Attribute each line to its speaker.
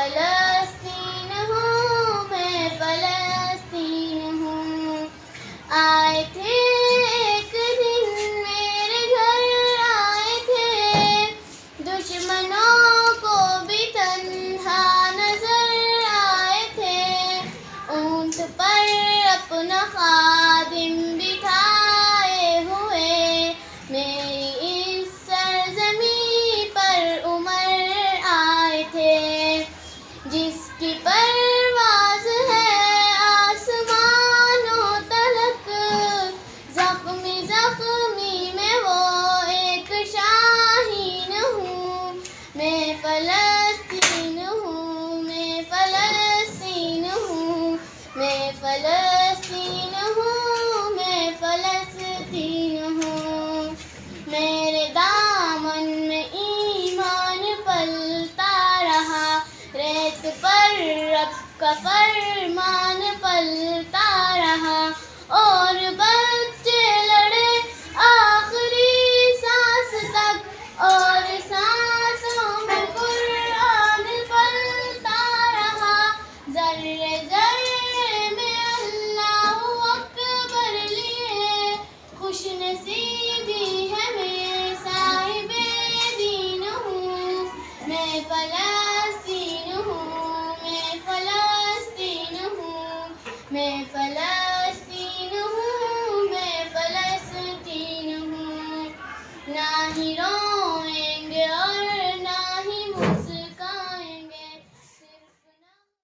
Speaker 1: فلسطین ہوں، میں فلسطین ہوں۔ آئے تھے ایک دن میرے گھر آئے تھے، دشمنوں کو بھی تنہا نظر آئے تھے، اونٹ پر اپنا خادم بٹھائے ہوئے، میری اس سرزمین پر عمر آئے تھے، جس کی پرواز ہے آسمانوں تلک، زخمی زخمی میں وہ ایک شاہین ہوں، میں فلسطین ہوں، میں فلسطین ہوں، میں فلسطین ہوں، میں فلسطین ہوں۔ میرے دامن میں ایمان پلتا رہا، ریت پر رب کا فرمان پلتا رہا، اور